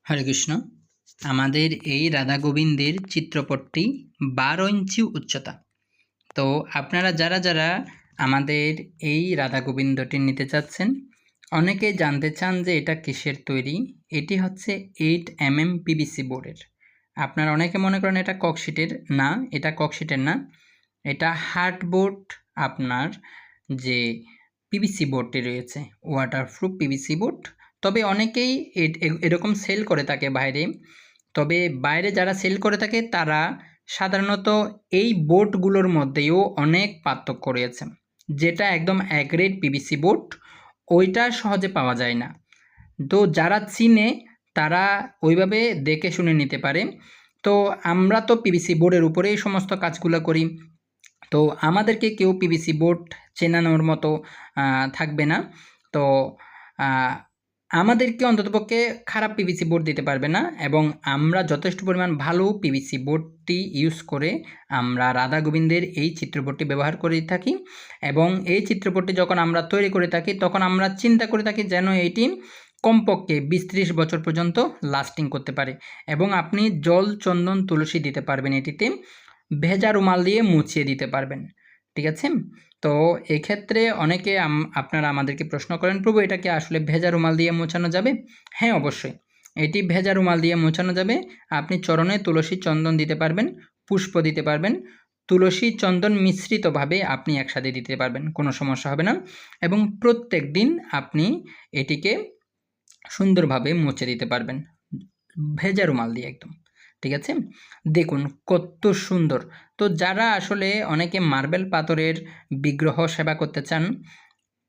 হরে কৃষ্ণ। আমাদের এই রাধা গোবিন্দের চিত্রপটটি 12 ইঞ্চি উচ্চতা। তো আপনারা যারা যারা আমাদের এই রাধা গোবিন্দটি নিতে চাচ্ছেন, অনেকে জানতে চান যে এটা কিসের তৈরি। এটি হচ্ছে 8 mm পিভিসি বোর্ডের। আপনারা অনেকে মনে করেন এটা ককশিটের। না, এটা ককশিটের না, এটা হার্ডবোর্ড। আপনার যে পিভিসি বোর্ডটি রয়েছে, ওয়াটারপ্রুফ পিভিসি বোর্ড। তবে অনেকেই এরকম সেল করে থাকে বাইরে। তবে বাইরে যারা সেল করে থাকে তারা সাধারণত এই বোর্ডগুলোর মধ্যেও অনেক পার্থক্য রয়েছে। যেটা একদম অ্যাগ্রেড পিভিসি বোর্ড, ওইটা সহজে পাওয়া যায় না। তো যারা চিনে তারা ওইভাবে দেখে শুনে নিতে পারে। তো আমরা তো পিভিসি বোর্ডের উপরেই সমস্ত কাজগুলো করি। তো আমাদেরকে কেউ পিভিসি বোর্ড চেনানোর মতো থাকবে না। তো আমাদেরকে অন্ততপক্ষে খারাপ পিভিসি বোর্ড দিতে পারবে না, এবং আমরা যথেষ্ট পরিমাণ ভালো পিভিসি বোর্ডটি ইউজ করে আমরা রাধা গোবিন্দের এই চিত্রপটটি ব্যবহার করে থাকি। এবং এই চিত্রপটটি যখন আমরা তৈরি করে থাকি তখন আমরা চিন্তা করে থাকি যেন এটি কমপক্ষে 20-30 বছর পর্যন্ত লাস্টিং করতে পারে। এবং আপনি জল, চন্দন, তুলসী দিতে পারবেন, এটিতে ভেজা রুমাল দিয়ে মুছিয়ে দিতে পারবেন। ঠিক আছে? তো এক্ষেত্রে অনেকে আপনারা আমাদেরকে প্রশ্ন করেন, প্রভু এটা কি আসলে ভেজা রুমাল দিয়ে মোছানো যাবে? হ্যাঁ, অবশ্যই এটি ভেজা রুমাল দিয়ে মোছানো যাবে। আপনি চরণে তুলসী, চন্দন দিতে পারবেন, পুষ্প দিতে পারবেন। তুলসী, চন্দন মিশ্রিতভাবে আপনি একসাথে দিতে পারবেন, কোনো সমস্যা হবে না। এবং প্রত্যেক দিন আপনি এটিকে সুন্দরভাবে মুছে দিতে পারবেন ভেজা রুমাল দিয়ে একদম। ঠিক আছে? দেখুন কত সুন্দর। তো যারা আসলে অনেকে মার্বেল পাথরের বিগ্রহ সেবা করতে চান,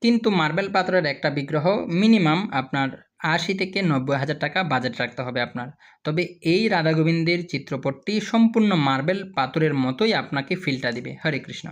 কিন্তু মার্বেল পাথরের একটা বিগ্রহ মিনিমাম আপনার 80 থেকে 90 হাজার টাকা বাজেট রাখতে হবে আপনার। তবে এই রাধা গোবিন্দের চিত্রপটটি সম্পূর্ণ মার্বেল পাথরের মতোই আপনাকে ফিলটা দিবে। হরে কৃষ্ণ।